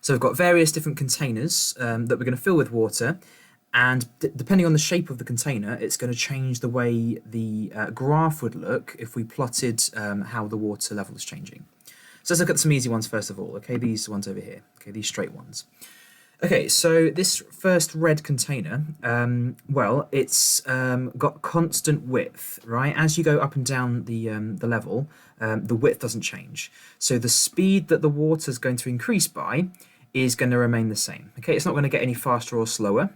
So we've got various different containers that we're going to fill with water, and depending on the shape of the container, it's going to change the way the graph would look if we plotted how the water level is changing. So let's look at some easy ones first of all. Okay, these ones over here. Okay, these straight ones. Okay, so this first red container, well, it's got constant width, right? As you go up and down the level, the width doesn't change. So the speed that the water is going to increase by is going to remain the same. Okay, it's not going to get any faster or slower.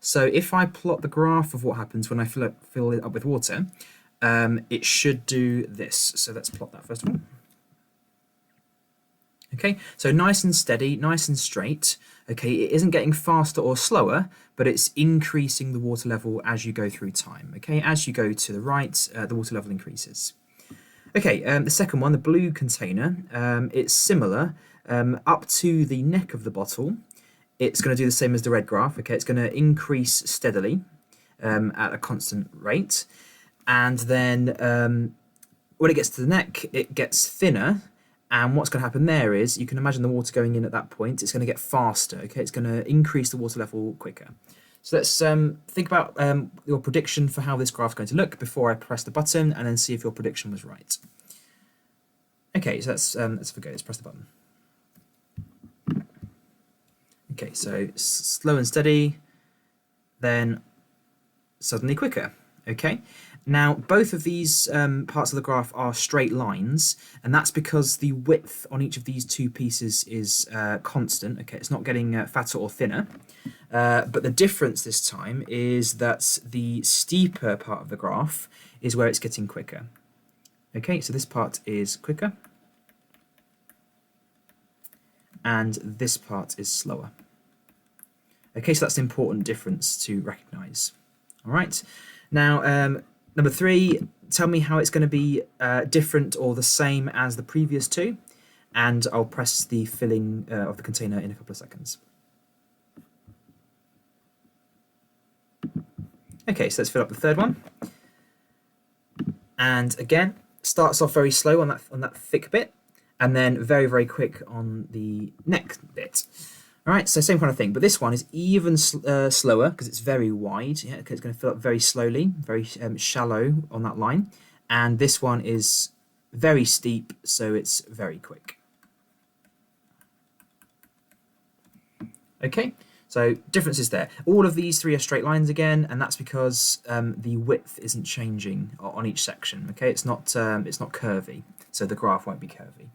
So if I plot the graph of what happens when I fill it up with water, it should do this. So let's plot that first of all. Okay, so nice and steady, nice and straight. Okay, it isn't getting faster or slower, but it's increasing the water level as you go through time. Okay, as you go to the right, the water level increases. Okay, the second one, the blue container, it's similar up to the neck of the bottle. It's going to do the same as the red graph. Okay, it's going to increase steadily at a constant rate. And then when it gets to the neck, it gets thinner. And what's going to happen there is, you can imagine the water going in at that point, it's going to get faster, okay? It's going to increase the water level quicker. So let's think about your prediction for how this graph is going to look before I press the button, and then see if your prediction was right. Okay, so let's forget, let's press the button. Okay, so slow and steady, then suddenly quicker, okay? Now, both of these parts of the graph are straight lines, and that's because the width on each of these two pieces is constant. Okay, it's not getting fatter or thinner. But the difference this time is that the steeper part of the graph is where it's getting quicker. Okay, so this part is quicker, and this part is slower. Okay, so that's an important difference to recognize. All right, now number 3, tell me how it's going to be different or the same as the previous two, and I'll press the filling of the container in a couple of seconds. Okay, so let's fill up the third one. And again, starts off very slow on that thick bit, and then very, very quick on the neck bit. All right, so same kind of thing, but this one is even slower because it's very wide. Yeah, okay, it's going to fill up very slowly, very shallow on that line. And this one is very steep, so it's very quick. Okay, so differences there. All of these 3 are straight lines again, and that's because the width isn't changing on each section. Okay, it's not curvy, so the graph won't be curvy.